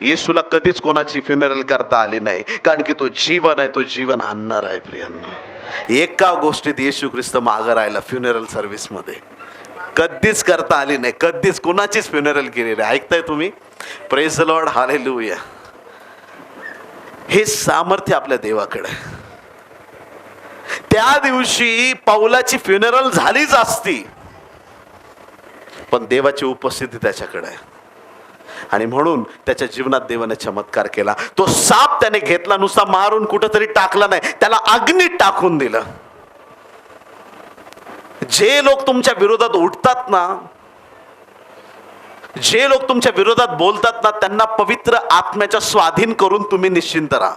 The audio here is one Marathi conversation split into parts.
येशूला कधीच कोणाची फ्युनरल करता आली नाही, कारण की तो जीवन आहे, तो जीवन आणणार आहे. प्रियांनो, एका गोष्टीत येशू ख्रिस्त मागं राहिला, फ्युनरल सर्व्हिस मध्ये कधीच करता आली नाही, कधीच कोणाचीच फ्युनरल केली नाही. ऐकताय तुम्ही? Praise the Lord, hallelujah. हे सामर्थ्य आपल्या देवाकडे आहे. त्या दिवशी पौलाची फ्युनरल झालीच असती, पण देवाची उपस्थिती त्याच्याकडे आहे आणि म्हणून त्याच्या जीवनात देवाने चमत्कार केला. तो साप त्याने घेतला, नुसता मारून कुठंतरी टाकला नाही, त्याला अग्नीत टाकून दिलं. जे लोक तुमच्या विरोधात उठतात ना, जे लोक तुमच्या विरोधात बोलतात ना, त्यांना पवित्र आत्म्याच्या स्वाधीन करून तुम्ही निश्चिंत राहा.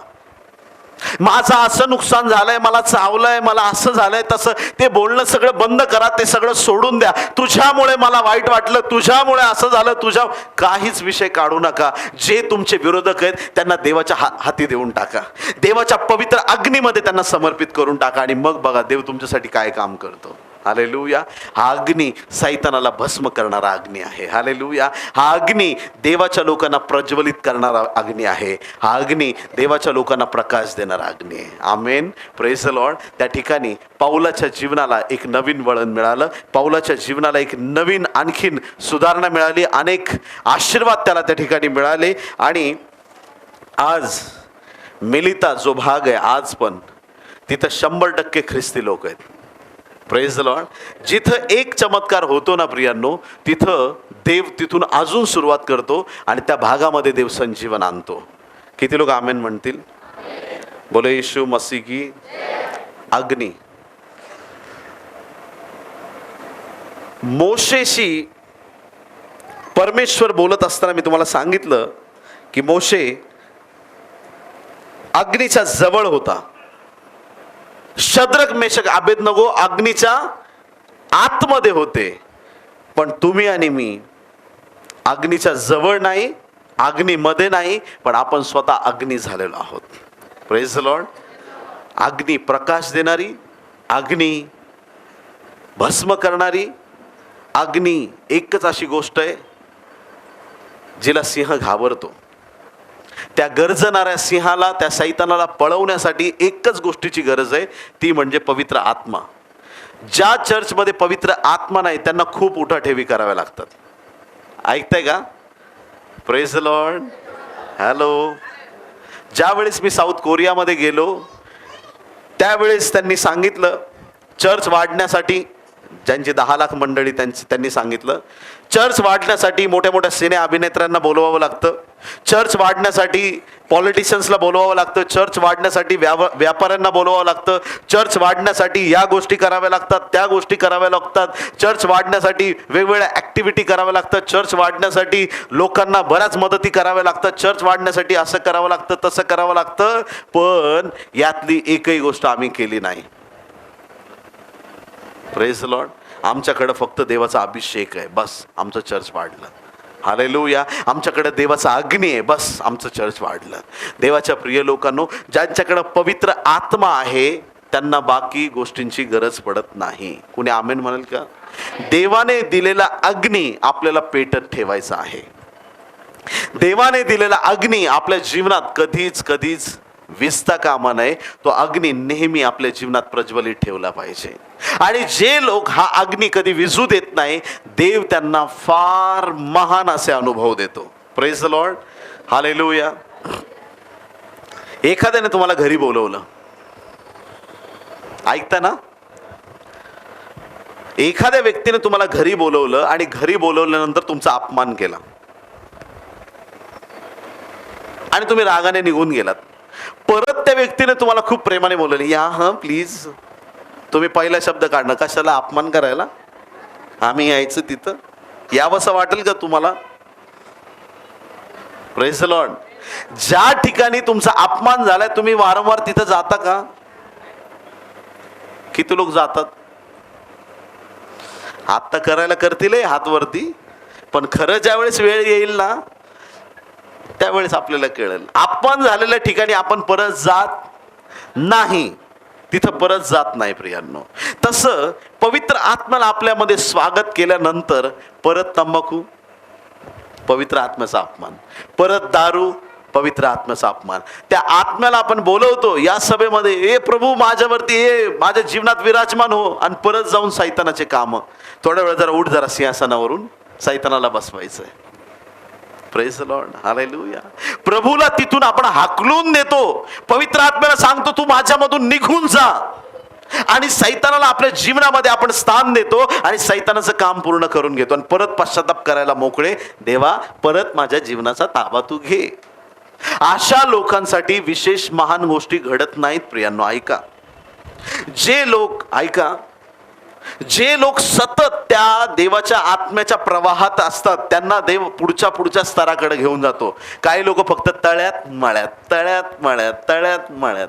माझं असं नुकसान झालंय, मला चावलंय, मला असं झालंय तसं, ते बोलणं सगळं बंद करा, ते सगळं सोडून द्या. तुझ्यामुळे मला वाईट वाटलं, तुझ्यामुळे असं झालं, काहीच विषय काढू नका. जे तुमचे विरोधक आहेत त्यांना देवाच्या हाती देऊन टाका, देवाच्या पवित्र अग्नीमध्ये त्यांना समर्पित करून टाका आणि मग बघा देव तुमच्यासाठी काय काम करतो. हालेलुया. हा अग्नी सैतानाला भस्म करणारा अग्नी आहे. हालेलुया. हा अग्नी देवाच्या लोकांना प्रज्वलित करणारा अग्नी आहे. हा अग्नी देवाच्या लोकांना प्रकाश देणारा अग्नी आहे. आमेन. Praise the Lord. त्या ठिकाणी पौलाच्या जीवनाला एक नवीन वळण मिळालं, पौलाच्या जीवनाला एक नवीन आणखीन सुधारणा मिळाली, अनेक आशीर्वाद त्याला त्या ठिकाणी मिळाले. आणि आज मिलिता जो भाग आहे, आज पण तिथं 100% ख्रिस्ती लोक आहेत. Praise the Lord. जिथं एक चमत्कार होतो ना प्रियांनो, तिथं देव तिथून अजून सुरुवात करतो आणि त्या भागामध्ये देव संजीवन आणतो. किती लोक आमेन म्हणतील? बोले येशू मसीह की अग्नी. मोशेशी परमेश्वर बोलत असताना मी तुम्हाला सांगितलं की मोशे अग्नीच्या जवळ होता. शद्रक मेशक अबेदनगो अग्नीच्या आतमध्ये होते, पण तुम्ही आणि मी अग्नीच्या जवळ नाही, अग्नीमध्ये नाही, पण आपण स्वतः अग्नी झालेलो आहोत. Praise the Lord. अग्नी प्रकाश देणारी, अग्नी भस्म करणारी, अग्नी एकच अशी गोष्ट आहे जिला सिंह घाबरतो. त्या गरजणाऱ्या सिंहाला, त्या सैतानाला पळवण्यासाठी एकच गोष्टीची गरज आहे, ती म्हणजे पवित्र आत्मा. ज्या चर्चमध्ये पवित्र आत्मा नाही त्यांना खूप उठाठेवी कराव्या लागतात. ऐकताय का? Praise the Lord. हॅलो. ज्यावेळेस मी साऊथ कोरियामध्ये गेलो त्यावेळेस त्यांनी सांगितलं, चर्च वाढण्यासाठी, ज्यांची 10 लाख मंडळी त्यांनी सांगितलं, चर्च वाढण्यासाठी मोठ्या मोठ्या सिने अभिनेत्यांना बोलवावं लागतं, चर्च वाढण्यासाठी पॉलिटिशियन्सला बोलवावं लागतं, चर्च वाढण्यासाठी व्यापाऱ्यांना बोलवावं लागतं, चर्च वाढण्यासाठी या गोष्टी कराव्या लागतात, त्या गोष्टी कराव्या लागतात, चर्च वाढण्यासाठी वेगवेगळ्या ॲक्टिव्हिटी कराव्या लागतात, चर्च वाढण्यासाठी लोकांना बऱ्याच मदती कराव्या लागतात, चर्च वाढण्यासाठी असं करावं लागतं, तसं करावं लागतं. पण यातली एकही गोष्ट आम्ही केली नाही. Praise the Lord. आमच्याकडे फक्त देवाचा अभिषेक आहे, बस आमचं चर्च वाढलं. हालेलुया. आमच्याकडे देवाचा अग्नी आहे, बस आमचं चर्च वाढलं. देवाच्या प्रिय लोकांनो, ज्यांच्याकडे पवित्र आत्मा आहे त्यांना बाकी गोष्टींची गरज पडत नाही. कुणी आमेन म्हणाल का? देवाने दिलेला अग्नी आपल्याला पेटत ठेवायचा आहे. देवाने दिलेला अग्नी आपल्या जीवनात कधीच विसता कामा नये. तो अग्नी नेहमी आपल्या जीवनात प्रज्वलित ठेवला पाहिजे. आणि जे लोक हा अग्नी कधी विझू देत नाही, देव त्यांना फार महान असे अनुभव देतो. Praise the Lord. हालेलुया. एखाद्याने तुम्हाला घरी बोलवलं, ऐकता ना? एखाद्या व्यक्तीने तुम्हाला घरी बोलवलं आणि घरी बोलवल्यानंतर तुमचा अपमान केला आणि तुम्ही रागाने निघून गेलात. परत त्या व्यक्तीने तुम्हाला खूप प्रेमाने बोलवले, या हा प्लीज. तुम्ही पहिला शब्द काढणं, कशाला? अपमान करायला. आम्ही यायचं तिथं, यावंसं वाटेल का तुम्हाला? Praise the Lord. ज्या ठिकाणी तुमचा अपमान झालाय तुम्ही वारंवार तिथं जाता का? किती लोक जातात? हात करायला करतील हात वरती, पण खरं ज्यावेळेस वेळ येईल ना त्यावेळेस आपल्याला कळेल. अपमान झालेल्या ठिकाणी आपण परत जात नाही, तिथं परत जात नाही प्रियांनो. तसं पवित्र आत्म्याला आपल्यामध्ये स्वागत केल्यानंतर परत तंबाखू, पवित्र आत्म्याचा अपमान. परत दारू, पवित्र आत्म्याचा अपमान. त्या आत्म्याला आपण बोलवतो या सभेमध्ये, ए प्रभू माझ्यावरती ये, माझ्या जीवनात विराजमान हो, आणि परत जाऊन सैतानाचे काम. थोड्या वेळ जरा उठ, जरा सिंहासनावरून सैतानाला बसवायचंय. Praise the Lord, hallelujah. प्रभूला तिथून आपण हाकलून देतो. पवित्र आत्म्याला सांगतो तू माझ्यामधून निघून जा, आणि सैतानाला आपल्या जीवनामध्ये आपण स्थान देतो आणि सैतानाचं काम पूर्ण करून घेतो, आणि परत पश्चाताप करायला मोकळे. देवा परत माझ्या जीवनाचा ताबा तू घे. अशा लोकांसाठी विशेष महान गोष्टी घडत नाहीत प्रियांनो. ऐका, जे लोक सतत त्या देवाच्या आत्म्याच्या प्रवाहात असतात त्यांना देव पुढच्या स्तराकडे घेऊन जातो. काही लोक फक्त तळ्यात मळ्यात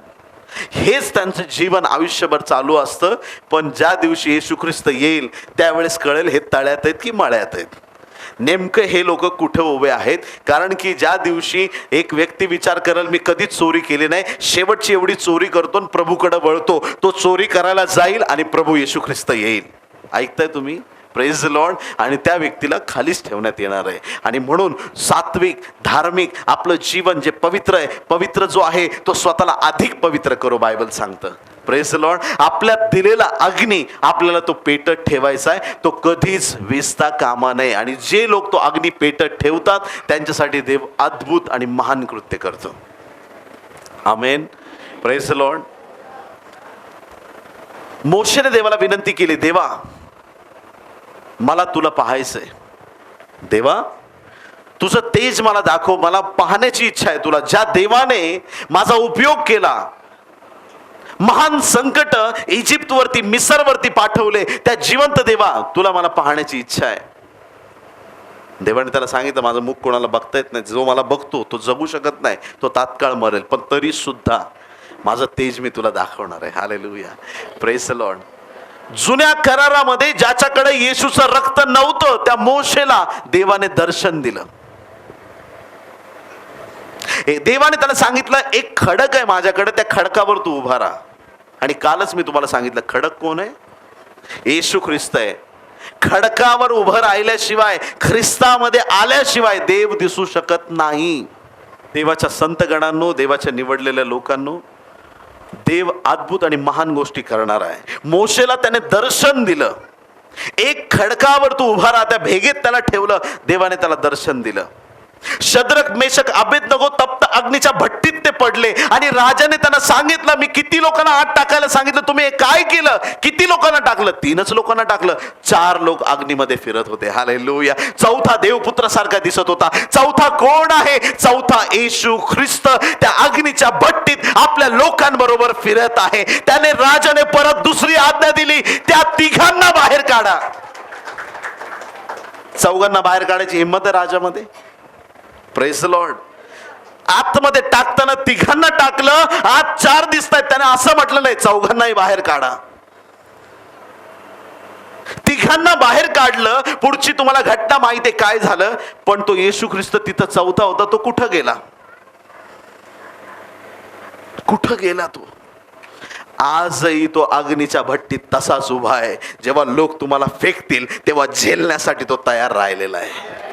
हेच त्यांचं जीवन आयुष्यभर चालू असतं. पण ज्या दिवशी येशू ख्रिस्त येईल त्यावेळेस कळेल हे तळ्यात आहेत की मळ्यात आहेत. नेमकं हे लोक कुठं उभे आहेत. कारण की ज्या दिवशी एक व्यक्ती विचार करेल मी कधीच चोरी केली नाही, शेवटची एवढी चोरी करतो आणि प्रभूकडे वळतो, तो चोरी करायला जाईल आणि प्रभू येशू ख्रिस्त येईल. ऐकताय तुम्ही? Praise the Lord. आणि त्या व्यक्तीला खालीच ठेवण्यात येणार आहे. आणि म्हणून सात्विक, धार्मिक आपलं जीवन जे पवित्र आहे, पवित्र जो आहे तो स्वतःला अधिक पवित्र करो, बायबल सांगतं. Praise the Lord. आपल्यात दिलेला अग्नी आपल्याला तो पेटत ठेवायचा आहे, तो कधीच विझता कामा नये. आणि जे लोक तो अग्नी पेटत ठेवतात त्यांच्यासाठी देव अद्भुत आणि महान कृत्य करतो. आमेन. Praise the Lord. मोशेने देवाला विनंती केली, देवा मला तुला पाहायचंय, देवा तुझं तेज मला दाखव, मला पाहण्याची इच्छा आहे तुला. ज्या देवाने माझा उपयोग केला, महान संकट इजिप्तवरती, मिसरवरती पाठवले, त्या जिवंत देवा तुला मला पाहण्याची इच्छा आहे. देवाने त्याला सांगितलं माझं मुख कोणाला बघता येत नाही, जो मला बघतो तो जगू शकत नाही, तो तात्काळ मरेल, पण तरी सुद्धा माझं तेज मी तुला दाखवणार आहे. हालेलुया. Praise the Lord. जुन्या करारामध्ये ज्याच्याकडे येशूचं रक्त नव्हतं त्या मोशेला देवाने दर्शन दिलं. देवाने त्याला सांगितलं एक खडक आहे माझ्याकडे, त्या खडकावर तू उभा राहा. आणि कालच मी तुम्हाला सांगितलं खडक कोण आहे? येशू ख्रिस्त आहे. खडकावर उभं राहिल्याशिवाय, ख्रिस्तामध्ये आल्याशिवाय देव दिसू शकत नाही. देवाच्या संतगणांनो, देवाच्या निवडलेल्या लोकांनो, देव अद्भुत आणि महान गोष्टी करणार आहे. मोशेला त्याने दर्शन दिलं. एक खडकावर तू उभा राहा, त्या भेगेत त्याला ठेवलं, देवाने त्याला दर्शन दिलं. शद्रक, मेशक, अबेदनगो तप्त अग्नीच्या भट्टीत ते पडले आणि राजाने त्यांना सांगितलं मी किती लोकांना आत टाकायला सांगितलं, तुम्ही हे काय केलं? किती लोकांना टाकलं? 3च लोकांना टाकलं. 4 लोक अग्नीमध्ये फिरत होते. हालेलुया. चौथा देवपुत्र सारखा दिसत होता. चौथा कोण आहे? चौथा येशू ख्रिस्त त्या अग्नीच्या भट्टीत आपल्या लोकांबरोबर फिरत आहे. त्याने राजाने परत दुसरी आज्ञा दिली, त्या तिघांना बाहेर काढा. चौघांना बाहेर काढायची हिंमत आहे राजामध्ये. Praise the Lord. आतमध्ये टाकताना तिघांना टाकलं, आज 4 दिसत आहेत. त्याने असं म्हटलं नाही चौघांनाही बाहेर काढा. तिघांना बाहेर काढलं. पुढची तुम्हाला घटना माहिती आहे काय झालं, पण तो येशू ख्रिस्त तिथं चौथा होता, तो कुठं गेला? कुठं गेला तो? आजही तो अग्नीच्या भट्टीत तसाच उभा आहे. जेव्हा लोक तुम्हाला फेकतील तेव्हा झेलण्यासाठी तो तयार राहिलेला आहे.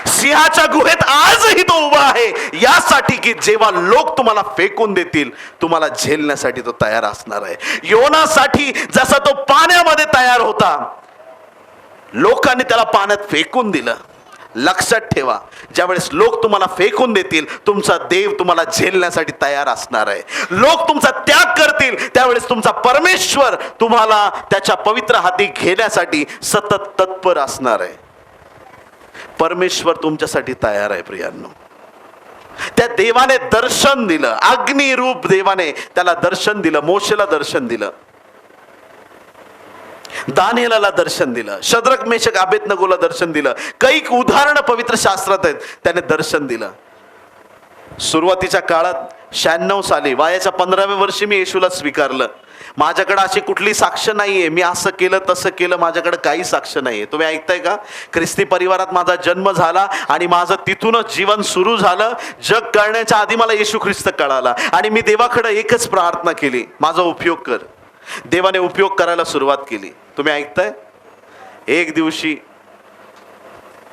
सिंहाच्या गुहेत आजही तो उभा आहे, यासाठी की जेव्हा लोक तुम्हाला फेकून देतील तुम्हाला झेलण्यासाठी तो तयार असणार आहे. योनासाठी जसा तो पाण्यामध्ये तयार होता, लोकांनी त्याला पाण्यात फेकून दिलं. लक्षात ठेवा, ज्यावेळेस लोक तुम्हाला फेकून देतील तुमचा देव तुम्हाला झेलण्यासाठी तयार असणार आहे. लोक तुमचा त्याग करतील त्यावेळेस तुमचा परमेश्वर तुम्हाला त्याच्या पवित्र हाती घेण्यासाठी सतत तत्पर असणार आहे. परमेश्वर तुमच्यासाठी तयार आहे प्रियांनो. त्या देवाने दर्शन दिलं, अग्निरूप देवाने त्याला दर्शन दिलं. मोशेला दर्शन दिलं, दानिएलला दर्शन दिलं, शद्रक, मेशक, अबेदनगोला दर्शन दिलं. काही उदाहरणं पवित्र शास्त्रात आहेत, त्याने दर्शन दिलं. सुरुवातीच्या काळात 96 साली वयाच्या 15व्या वर्षी मी येशूला स्वीकारलं. माझ्याकडे अशी कुठली साक्ष नाहीये, मी असं केलं तसं केलं, माझ्याकडे काही साक्ष नाहीये. तुम्ही ऐकताय का? ख्रिस्ती परिवारात माझा जन्म झाला आणि माझं तिथूनच जीवन सुरू झालं. जग कळण्याच्या आधी मला येशू ख्रिस्त कळाला आणि मी देवाकडे एकच प्रार्थना केली, माझा उपयोग कर. देवाने उपयोग करायला सुरुवात केली. तुम्ही ऐकताय? एक दिवशी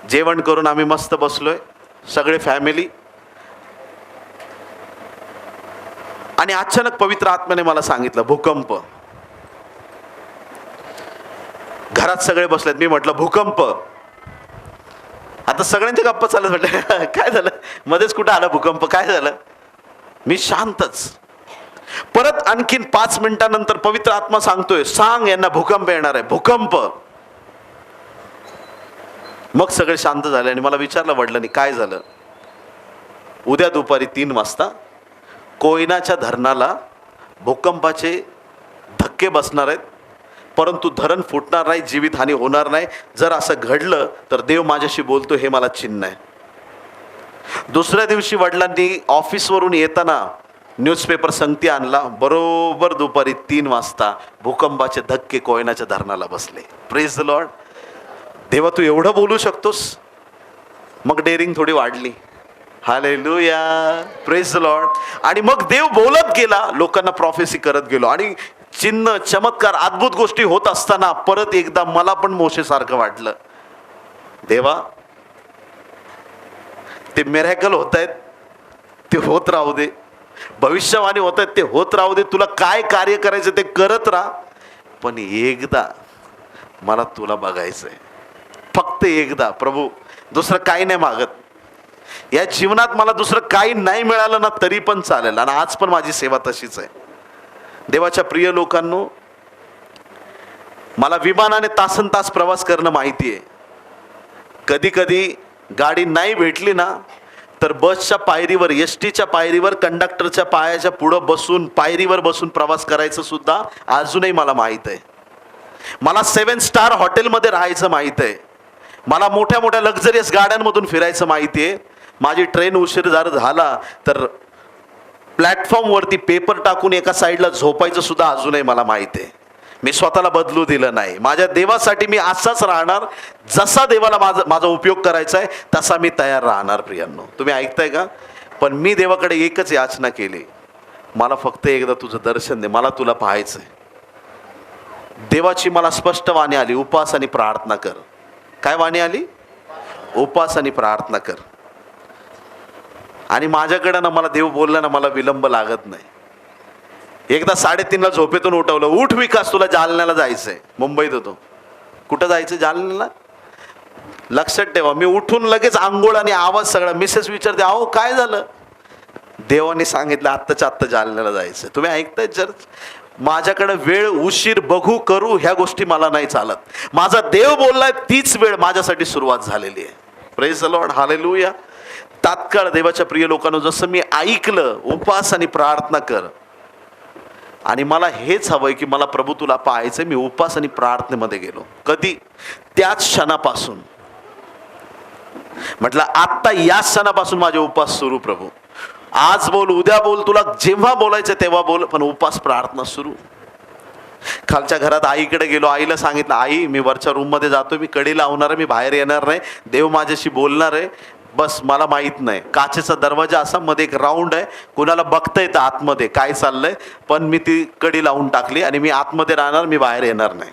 जेवण करून आम्ही मस्त बसलोय सगळे फॅमिली, आणि अचानक पवित्र आत्म्याने मला सांगितलं भूकंप. घरात सगळे बसलेत, मी म्हटलं भूकंप. आता सगळ्यांचे गप्पा चालत, म्हटलं काय झालं, मध्येच कुठं आला भूकंप, काय झालं. मी शांतच. परत आणखीन 5 मिनिटानंतर पवित्र आत्मा सांगतोय, सांग यांना भूकंप येणार आहे, भूकंप. मग सगळे शांत झाले आणि मला विचारलं वडिलांनी काय झालं. उद्या दुपारी 3 वाजता कोयनाच्या धरणाला भूकंपाचे धक्के बसणार आहेत, परंतु धरण फुटणार नाही, जीवितहानी होणार नाही. जर असं घडलं तर देव माझ्याशी बोलतो, हे मला चिन्ह आहे. दुसऱ्या दिवशी वडिलांनी ऑफिसवरून येताना न्यूजपेपर संगती आणला. बरोबर दुपारी 3 वाजता भूकंपाचे धक्के कोयनाच्या धरणाला बसले. Praise the Lord. देवा तू एवढं बोलू शकतोस. मग डेअरिंग थोडी वाढली. Hallelujah, praise the Lord. आणि मग देव बोलत गेला, लोकांना प्रॉफेसी करत गेलो, आणि चिन्ह चमत्कार अद्भुत गोष्टी होत असताना परत एकदा मला पण मोशेसारखं वाटलं, देवा ते मिरॅकल होत आहेत ते होत राहू दे, भविष्यवाणी होत आहेत ते होत राहू दे, तुला काय कार्य करायचं ते करत राहा, पण एकदा मला तुला बघायचंय, फक्त एकदा. प्रभू दुसरं काही नाही मागत या जीवनात, मला दुसरं काही नाही मिळालं ना तरी पण चालेल. आणि आज पण माझी सेवा तशीच आहे. देवाच्या प्रिय लोकांनो, मला विमानाने तासनतास प्रवास करणं माहिती आहे. कधी कधी गाडी नाही भेटली ना तर बसच्या पायरीवर, एस टीच्या पायरीवर कंडक्टरच्या पायाच्या पुढं बसून, पायरीवर बसून प्रवास करायचं सुद्धा अजूनही मला माहीत आहे. मला 7 स्टार हॉटेलमध्ये राहायचं माहीत आहे. मला मोठ्या मोठ्या लक्झरियस गाड्यांमधून फिरायचं माहिती आहे. माझी ट्रेन उशीर जर झाला तर प्लॅटफॉर्मवरती पेपर टाकून एका साईडला झोपायचं सुद्धा अजूनही मला माहिती आहे. मी स्वतःला बदलू दिलं नाही. माझ्या देवासाठी मी असाच राहणार, जसा देवाला माझा उपयोग करायचा आहे तसा मी तयार राहणार. प्रियांनो, तुम्ही ऐकताय का? पण मी देवाकडे एकच याचना केली, मला फक्त एकदा तुझं दर्शन दे, मला तुला पाहायचंय. देवाची मला स्पष्ट वाणी आली, उपवास आणि प्रार्थना कर. काय वाणी आली? उपवास आणि प्रार्थना कर. आणि माझ्याकडं ना मला देव बोलला ना, मला विलंब लागत नाही. एकदा 3:30ला झोपेतून उठवलं, उठ विकास तुला जालन्याला जायचंय. मुंबईत होतो. कुठं जायचं? जालन्याला. लक्षात ठेवा, मी उठून लगेच आंघोळ आणि आवाज सगळा. मिसेस विचारते, अहो काय झालं? देवाने सांगितलं आत्ताच्या आत्ता जालन्याला जायचं. तुम्ही ऐकताय? जर माझ्याकडे वेळ उशीर बघू करू ह्या गोष्टी मला नाही चालत. माझा देव बोललाय तीच वेळ माझ्यासाठी सुरुवात झालेली आहे. Praise the Lord, hallelujah. तात्काळ देवाच्या प्रिय लोकांनो, जसं मी ऐकलं उपवास आणि प्रार्थना कर, आणि मला हेच हवंय की मला प्रभू तुला पाहायचंय, मी उपवास आणि प्रार्थनेमध्ये गेलो. कधी? त्याच क्षणापासून. म्हटलं आत्ता याच क्षणापासून माझे उपवास सुरू. प्रभू आज बोल, उद्या बोल, तुला जेव्हा बोलायचं तेव्हा बोल, पण उपवास प्रार्थना सुरू. खालच्या घरात आईकडे गेलो. आईला सांगितलं, आई मी वरच्या रूममध्ये जातो, मी कडी लावणार आहे, मी बाहेर येणार नाही, देव माझ्याशी बोलणार आहे. बस मला माहीत नाही, काचेचा दरवाजा असा, मध्ये एक राऊंड आहे, कुणाला बघता येतं आतमध्ये काय चाललंय, पण मी ती कडी लावून टाकली आणि मी आतमध्ये राहणार, मी बाहेर येणार नाही.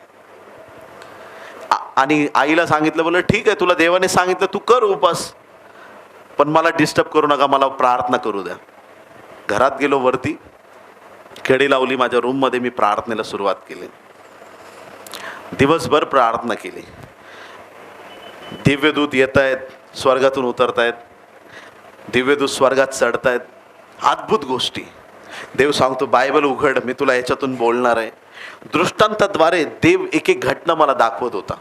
आणि आईला सांगितलं, बोललं ठीक आहे, तुला देवाने सांगितलं तू कर उपवास, पण मला डिस्टर्ब करू नका, मला प्रार्थना करू द्या. घरात गेलो, वरती कडी लावली, माझ्या रूममध्ये मी प्रार्थनेला सुरुवात केली. दिवसभर प्रार्थना केली. दिव्यदूत येत आहेत, स्वर्गातून उतरतायत, दिव्यदूत स्वर्गात चढतायत, अद्भुत गोष्टी. देव सांगतो बायबल उघड, मी तुला याच्यातून बोलणार आहे. दृष्टांताद्वारे देव एक एक घटना मला दाखवत होता.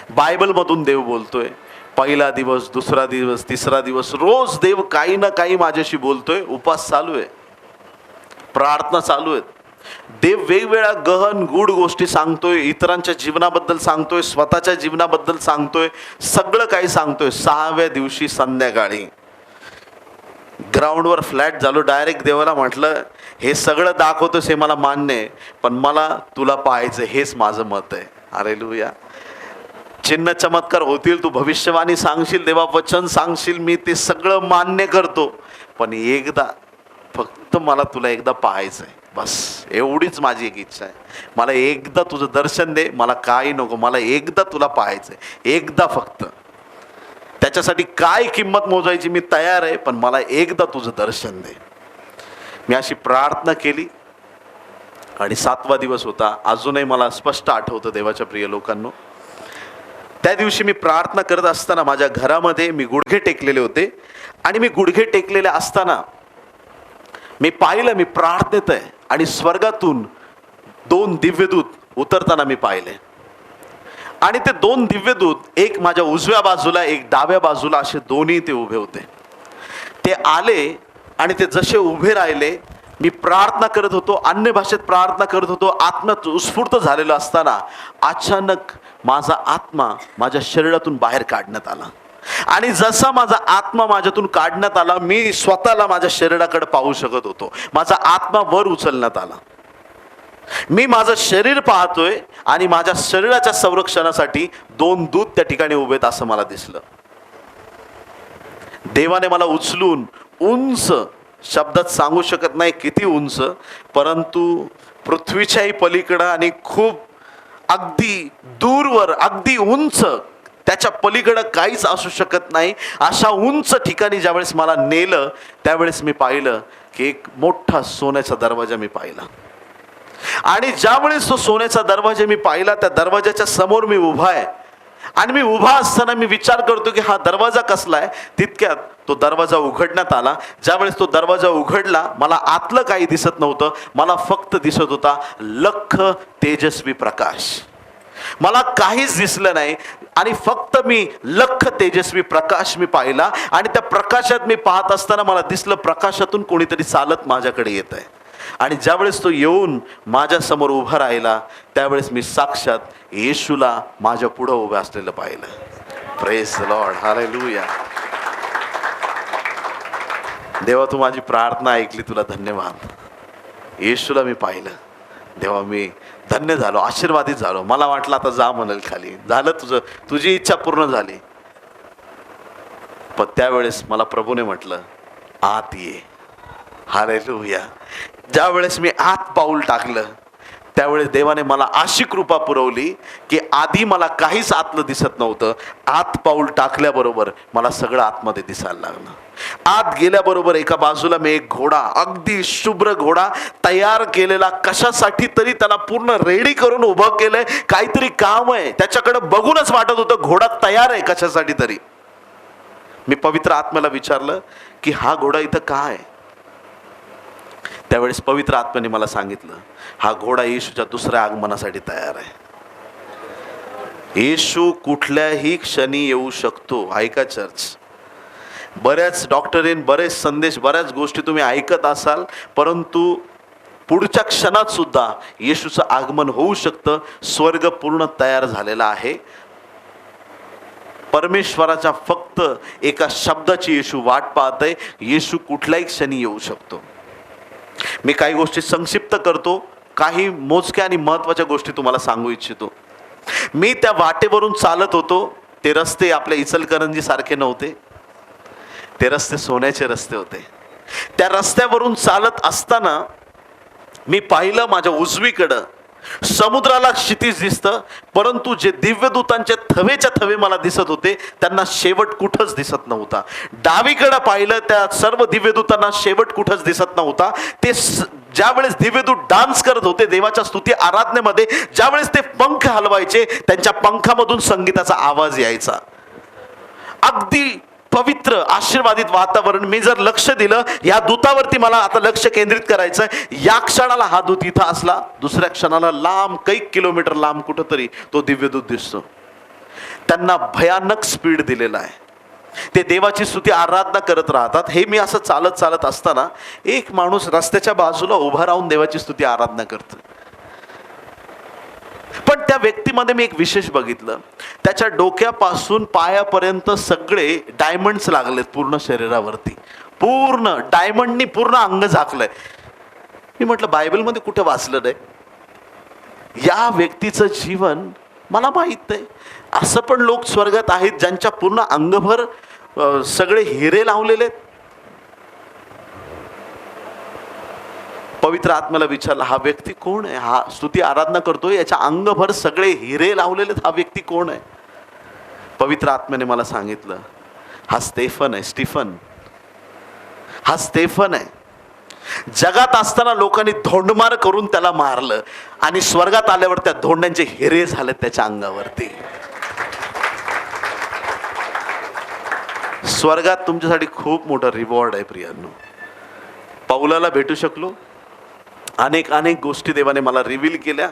बायबलमधून देव बोलतोय. पहिला दिवस, दुसरा दिवस, तिसरा दिवस, रोज देव काही ना काही माझ्याशी बोलतोय. उपवास चालू आहे, प्रार्थना चालू आहेत. देव वेगवेगळ्या गहन गूढ गोष्टी सांगतोय, इतरांच्या जीवनाबद्दल सांगतोय, स्वतःच्या जीवनाबद्दल सांगतोय, सगळं काही सांगतोय. 6व्या दिवशी संध्याकाळी ग्राउंडवर फ्लॅट झालो. डायरेक्ट देवाला म्हटलं, हे सगळं दाखवतोस हे मला मान्य आहे, पण मला तुला पाहायचं, हेच माझं मत आहे. हालेलुया. चिन्ह चमत्कार होतील, तू भविष्यवाणी सांगशील, देवा वचन सांगशील, मी ते सगळं मान्य करतो, पण एकदा फक्त मला तुला एकदा पाहायचं आहे. बस एवढीच माझी एक इच्छा आहे. मला एकदा तुझं दर्शन दे, मला काही नको, मला एकदा तुला पाहायचं आहे, एकदा फक्त. त्याच्यासाठी काय किंमत मोजायची मी तयार आहे, पण मला एकदा तुझं दर्शन दे. मी अशी प्रार्थना केली आणि 7वा दिवस होता. अजूनही मला स्पष्ट आठवतं देवाच्या प्रिय लोकांनो, त्या दिवशी मी प्रार्थना करत असताना माझ्या घरामध्ये मी गुडघे टेकलेले होते आणि मी गुडघे टेकलेले असताना मी पाहिलं, मी प्रार्थनेत आहे आणि स्वर्गातून 2 दिव्यदूत उतरताना मी पाहिले. आणि ते 2 दिव्यदूत, एक माझ्या उजव्या बाजूला एक डाव्या बाजूला, असे दोन्ही ते उभे होते. ते आले आणि ते जसे उभे राहिले, मी प्रार्थना करत होतो, अन्य भाषेत प्रार्थना करत होतो, आत्म्यात उत्स्फूर्त झालेलो असताना अचानक माझा आत्मा माझ्या शरीरातून बाहेर काढण्यात आला. आणि जसा माझा आत्मा माझ्यातून काढण्यात आला, मी स्वतःला माझ्या शरीराकडे पाहू शकत होतो. माझा आत्मा वर उचलण्यात आला. मी माझं शरीर पाहतोय आणि माझ्या शरीराच्या संरक्षणासाठी 2 दूत त्या ठिकाणी उभेत असं मला दिसलं. देवाने मला उचलून उंच, शब्दात सांगू शकत नाही किती उंच, परंतु पृथ्वीच्याही पलीकडं आणि खूप अगदी दूरवर, अगदी उंच, त्याच्या पलीकडं काहीच असू शकत नाही अशा उंच ठिकाणी ज्यावेळेस मला नेलं, त्यावेळेस मी पाहिलं की एक मोठा सोन्याचा दरवाजा मी पाहिला. आणि ज्यावेळेस तो सोन्याचा दरवाजा मी पाहिला, त्या दरवाजाच्या समोर मी उभा आहे आणि मी उभा असताना मी विचार करतो की हा दरवाजा कसला आहे. तितक्यात तो दरवाजा उघडण्यात आला. ज्यावेळेस तो दरवाजा उघडला, मला आतलं काही दिसत नव्हतं, मला फक्त दिसत होता लख तेजस्वी प्रकाश. मला काहीच दिसलं नाही आणि फक्त मी लख तेजस्वी प्रकाश मी पाहिला. आणि त्या प्रकाशात मी पाहत असताना मला दिसलं प्रकाशातून कोणीतरी चालत माझ्याकडे येत आहे. आणि ज्यावेळेस तो येऊन माझ्या समोर उभा राहिला, त्यावेळेस मी साक्षात येशूला माझ्या पुढं उभं असलेलं पाहिलं. Praise the Lord, hallelujah. देवा, तू माझी प्रार्थना ऐकली, तुला धन्यवाद. येशूला मी पाहिलं. देवा, मी धन्य झालो, आशीर्वादित झालो. मला वाटलं आता जा म्हणाल खाली, झालं तुझं, तुझी इच्छा पूर्ण झाली. पण त्यावेळेस मला प्रभूने म्हटलं आत ये. हालेलुया. ज्यावेळेस मी आत पाऊल टाकलं, त्यावेळेस देवाने मला अशी कृपा पुरवली की आधी मला काहीच आतलं दिसत नव्हतं. आत पाऊल टाकल्याबरोबर मला सगळं आतमध्ये दिसायला लागलं. आत गेल्याबरोबर एका बाजूला मी एक घोडा, अगदी शुभ्र घोडा, तयार केलेला, कशासाठी तरी त्याला पूर्ण रेडी करून उभं केलंय, काहीतरी काम आहे. त्याच्याकडे बघूनच वाटत होतं घोडा तयार आहे कशासाठी तरी. मी पवित्र आत्म्याला विचारलं की हा घोडा इथं का आहे. त्यावेळेस पवित्र आत्म्याने मला सांगितलं हा घोडा येशूच्या दुसऱ्या आगमनासाठी तयार आहे. येशू कुठल्याही क्षणी येऊ शकतो. ऐका चर्च, बऱ्याच डॉक्टरीन, बरेच संदेश, बऱ्याच गोष्टी तुम्ही ऐकत असाल, परंतु पुढच्या क्षणात सुद्धा येशूचं आगमन होऊ शकतं. स्वर्ग पूर्ण तयार झालेला आहे. परमेश्वराच्या फक्त एका शब्दाची येशू वाट पाहत आहे. येशू कुठल्याही क्षणी येऊ शकतो. मी काही गोष्टी संक्षिप्त करतो, काही मोजक्या आणि महत्त्वाच्या गोष्टी तुम्हाला सांगू इच्छितो. मी त्या वाटेवरून चालत होतो. ते रस्ते आपल्या इचलकरंजी सारखे नव्हते, ते रस्ते सोन्याचे रस्ते होते. त्या रस्त्यावरून चालत असताना मी पाहिलं माझ्या उजवीकडं समुद्राला क्षितिज दिसतं, परंतु जे दिव्यदूतांचे थवेच्या थवे मला दिसत होते त्यांना शेवट कुठंच दिसत नव्हता. डावीकडे पाहिलं, त्या सर्व दिव्यदूतांना शेवट कुठंच दिसत नव्हता. ते ज्यावेळेस दिव्यदूत डान्स करत होते देवाच्या स्तुती आराधनेमध्ये, ज्यावेळेस ते पंख हलवायचे, त्यांच्या पंखामधून संगीताचा आवाज यायचा. अगदी पवित्र आशीर्वादित वातावरण. मी जर लक्ष दिलं या दूतावरती, मला आता लक्ष केंद्रित करायचं, या क्षणाला हा दूत इथं असला, दुसऱ्या क्षणाला लांब कैक किलोमीटर लांब कुठंतरी तो दिव्यदूत दिसतो. त्यांना भयानक स्पीड दिलेला आहे. ते देवाची स्तुती आराधना करत राहतात. हे मी असं चालत चालत असताना एक माणूस रस्त्याच्या बाजूला उभा राहून देवाची स्तुती आराधना करतो. पण त्या व्यक्तीमध्ये मी एक विशेष बघितलं, त्याच्या डोक्यापासून पायापर्यंत सगळे डायमंड्स लागलेत पूर्ण शरीरावरती. पूर्ण डायमंडनी पूर्ण अंग झाकलंय. मी म्हटलं बायबलमध्ये कुठे वाचलं नाही. या व्यक्तीचं जीवन मला माहित नाही. असं पण लोक स्वर्गात आहेत ज्यांच्या पूर्ण अंगभर सगळे हिरे लावलेले आहेत. पवित्र आत्म्याला विचारलं हा व्यक्ती कोण आहे. हा स्तुती आराधना करतोय, याच्या अंगभर सगळे हिरे लावलेले, हा व्यक्ती कोण आहे. पवित्र आत्म्याने मला सांगितलं हा स्टेफन आहे, स्टीफन हा स्टेफन आहे. जगात असताना लोकांनी धोंडमार करून त्याला मारलं आणि स्वर्गात आल्यावर त्या धोंड्यांचे हिरे झाले त्याच्या अंगावरती. स्वर्गात तुमच्यासाठी खूप मोठा रिवॉर्ड आहे प्रियांनो. पौलाला भेटू शकलो, अनेक अनेक गोष्टी देवाने मला रिव्हील केल्या.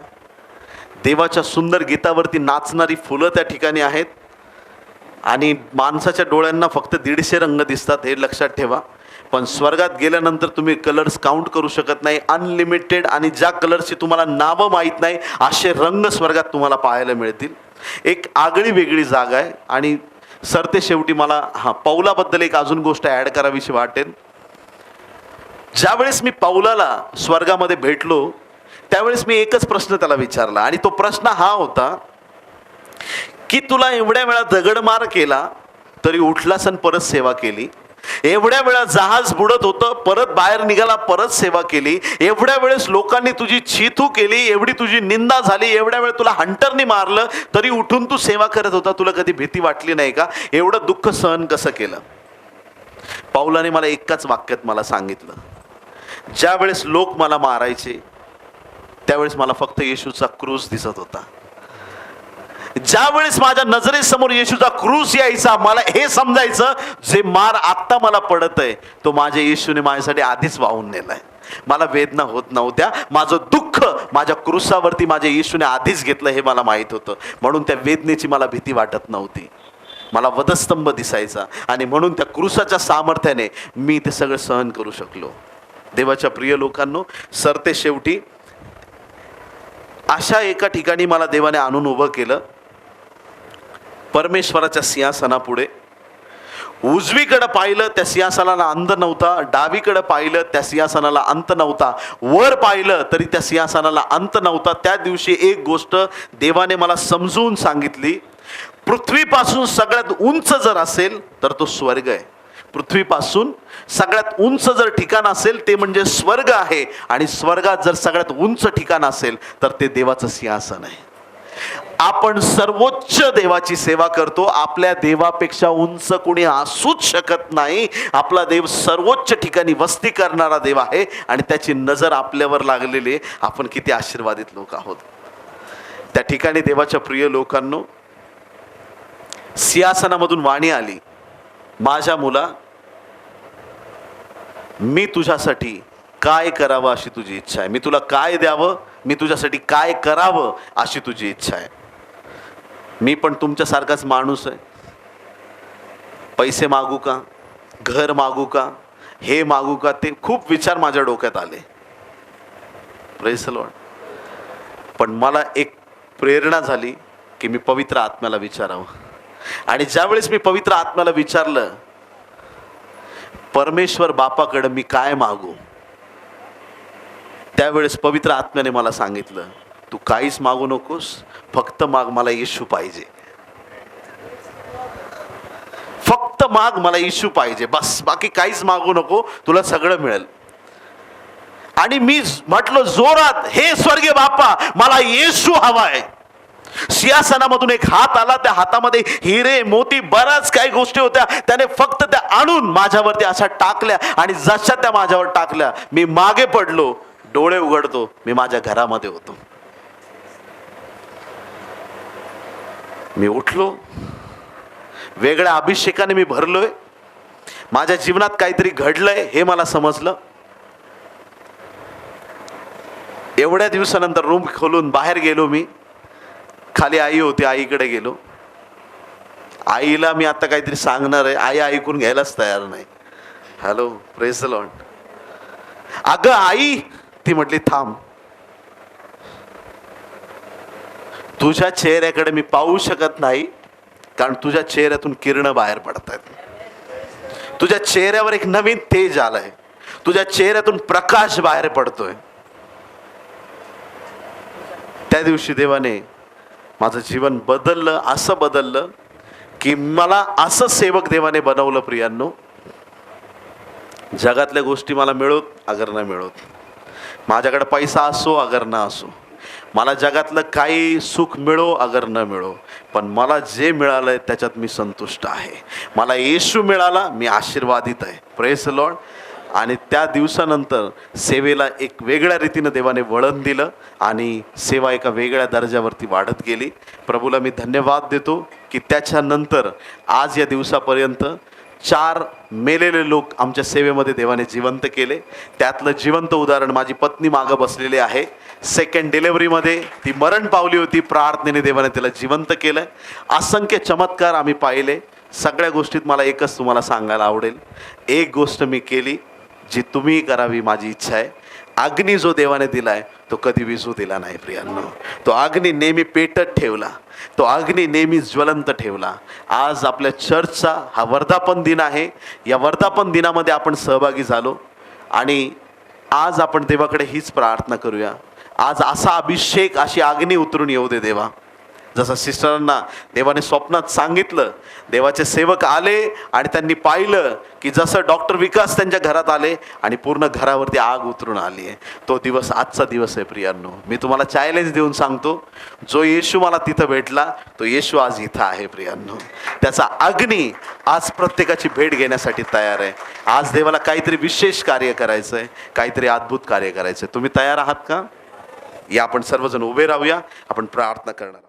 देवाच्या सुंदर गीतावरती नाचणारी फुलं त्या ठिकाणी आहेत आणि माणसाच्या डोळ्यांना फक्त 150 रंग दिसतात, हे लक्षात ठेवा. पण स्वर्गात गेल्यानंतर तुम्ही कलर्स काउंट करू शकत नाही, अनलिमिटेड. आणि ज्या कलर्सची तुम्हाला नावं माहीत नाही असे रंग स्वर्गात तुम्हाला पाहायला मिळतील. एक आगळी वेगळी जागा आहे. आणि सरते शेवटी मला पौलाबद्दल एक अजून गोष्ट ॲड करावीशी वाटेल. ज्यावेळेस मी पौलाला स्वर्गामध्ये भेटलो त्यावेळेस मी एकच प्रश्न त्याला विचारला आणि तो प्रश्न हा होता की तुला एवढ्या वेळा दगडमार केला तरी उठलास आणि परत सेवा केली, एवढ्या वेळा जहाज बुडत होतं परत बाहेर निघाला, परत सेवा केली, एवढ्या वेळेस लोकांनी तुझी छीतू केली, एवढी तुझी निंदा झाली, एवढ्या वेळ तुला हंटरनी मारलं तरी उठून तू सेवा करत होता, तुला कधी भीती वाटली नाही का? एवढं दुःख सहन कसं केलं? पौलाने मला एकाच वाक्यात मला सांगितलं, ज्या वेळेस लोक मला मारायचे त्यावेळेस मला फक्त येशूचा क्रूस दिसत होता. ज्या वेळेस माझ्या नजरेसमोर येशूचा क्रूस यायचा मला हे समजायचं जे मार आत्ता मला पडत आहे तो माझ्या येशूने माझ्यासाठी आधीच वाहून नेलाय. मला वेदना होत नव्हत्या, माझं दुःख माझ्या क्रूसावरती माझ्या येशूने आधीच घेतलं हे मला माहीत होतं. म्हणून त्या वेदनेची मला भीती वाटत नव्हती, मला वधस्तंभ दिसायचा आणि म्हणून त्या क्रूसाच्या सामर्थ्याने मी ते सगळं सहन करू शकलो. देवाच्या प्रिय लोकांनो, सरते शेवटी अशा एका ठिकाणी मला देवाने आणून उभं केलं, परमेश्वराच्या सिंहासनापुढे. उजवीकडे पाहिलं त्या सिंहासनाला अंत नव्हता, डावीकडे पाहिलं त्या सिंहासनाला अंत नव्हता, वर पाहिलं तरी त्या सिंहासनाला अंत नव्हता. त्या दिवशी एक गोष्ट देवाने मला समजून सांगितली, पृथ्वीपासून सगळ्यात उंच जर असेल तर तो स्वर्ग आहे. पृथ्वीपासून सगळ्यात उंच जर ठिकाण असेल ते म्हणजे स्वर्ग आहे. आणि स्वर्गात जर सगळ्यात उंच ठिकाण असेल तर ते देवाचं सिंहासन आहे. आपण सर्वोच्च देवाची सेवा करतो, आपल्या देवापेक्षा उंच कोणी असूच शकत नाही. आपला देव सर्वोच्च ठिकाणी वस्ती करणारा देव आहे आणि त्याची नजर आपल्यावर लागलेली आहे. आपण किती आशीर्वादित लोक आहोत. त्या ठिकाणी देवाच्या प्रिय लोकांनो, सिंहासनामधून वाणी आली, माझ्या मुला, मी तुझ्यासाठी काय करावं अशी तुझी इच्छा आहे, मी तुला काय द्यावं, मी तुझ्यासाठी काय करावं अशी तुझी इच्छा आहे. मी पण तुमच्यासारखाच माणूस आहे. पैसे मागू का, घर मागू का, हे मागू का, ते खूप विचार माझ्या डोक्यात आले. Praise the Lord. पण मला एक प्रेरणा झाली की मी पवित्र आत्म्याला विचारावं. आणि ज्यावेळेस मी पवित्र आत्म्याला विचारलं, परमेश्वर बापाकडे मी काय मागू, त्यावेळेस पवित्र आत्म्याने मला सांगितलं, तू काहीच मागू नकोस, फक्त माग, मला येशू पाहिजे. फक्त माग, मला येशू पाहिजे, बस, बाकी काहीच मागू नको, तुला सगळं मिळेल. आणि मी म्हटलं जोरात, हे स्वर्गीय बापा, मला येशू हवाय. सिंहासनामधून एक हात आला, त्या हातामध्ये हिरे मोती बऱ्याच काही गोष्टी होत्या. त्याने फक्त त्या आणून माझ्यावरती अशा टाकल्या आणि जशा त्या माझ्यावर टाकल्या मी मागे पडलो. डोळे उघडतो, मी माझ्या घरामध्ये होतो. मी उठलो, वेगळ्या अभिषेकाने मी भरलोय, माझ्या जीवनात काहीतरी घडलंय हे मला समजलं. एवढ्या दिवसानंतर रूम खोलून बाहेर गेलो. मी खाली आई होती, आईकडे गेलो. आईला मी आता काहीतरी सांगणार आहे, आई ऐकून घ्यायलाच तयार नाही. Hello, praise the Lord. अगं आई, ती म्हटली थांब, तुझ्या चेहऱ्याकडे मी पाहू शकत नाही कारण तुझ्या चेहऱ्यातून किरण बाहेर पडत आहेत. तुझ्या चेहऱ्यावर एक नवीन तेज आलंय, तुझ्या चेहऱ्यातून प्रकाश बाहेर पडतोय. त्या दिवशी देवाने माझं जीवन बदललं, असं बदललं की मला असं सेवक देवाने बनवलं. प्रियांनो, जगातल्या गोष्टी मला मिळोत अगर ना मिळोत, माझ्याकडे पैसा असो अगर ना असो, मला जगातलं काही सुख मिळो अगर न मिळो, पण मला जे मिळालंय त्याच्यात मी संतुष्ट आहे. मला येशू मिळाला, मी आशीर्वादित आहे. Praise the Lord. आणि त्या दिवसानंतर सेवेला एक वेगळ्या रीतीनं देवाने वळण दिलं आणि सेवा एका वेगळ्या दर्जावरती वाढत गेली. प्रभूला मी धन्यवाद देतो की त्याच्यानंतर आज या दिवसापर्यंत 4 मेलेले लोक आमच्या सेवेमध्ये देवाने जिवंत केले. त्यातलं जिवंत उदाहरण माझी पत्नी मागं बसलेली आहे. सेकंड डिलेव्हरीमध्ये ती मरण पावली होती, प्रार्थनेने देवाने तिला जिवंत केलं. असंख्य चमत्कार आम्ही पाहिले. सगळ्या गोष्टीत मला एकच तुम्हाला सांगायला आवडेल, एक गोष्ट मी केली जी तुम्ही करावी माझी इच्छा आहे. अग्नी जो देवाने दिलाय तो कधी विझू दिला नाही प्रियांनो. तो अग्नी नेहमी पेटत ठेवला, तो अग्नी नेहमी ज्वलंत ठेवला. आज आपल्या चर्चचा हा वर्धापन दिन आहे. या वर्धापन दिनामध्ये आपण सहभागी झालो आणि आज आपण देवाकडे हीच प्रार्थना करूया, आज असा अभिषेक, अशी अग्नी उतरून येऊ दे देवा. जसं सिस्टरांना देवाने स्वप्नात सांगितलं, देवाचे सेवक आले आणि त्यांनी पाहिलं की जसं डॉक्टर विकास त्यांच्या घरात आले आणि पूर्ण घरावरती आग उतरून आली आहे. तो दिवस आजचा दिवस आहे प्रियांनो. मी तुम्हाला चॅलेंज देऊन सांगतो, जो येशू मला तिथं भेटला तो येशू आज इथं आहे प्रियांनो. त्याचा अग्नी आज प्रत्येकाची भेट घेण्यासाठी तयार आहे. आज देवाला काहीतरी विशेष कार्य करायचं आहे, काहीतरी अद्भुत कार्य करायचं आहे. तुम्ही तयार आहात का? या आपण सर्वजण उभे राहूया, आपण प्रार्थना करणार.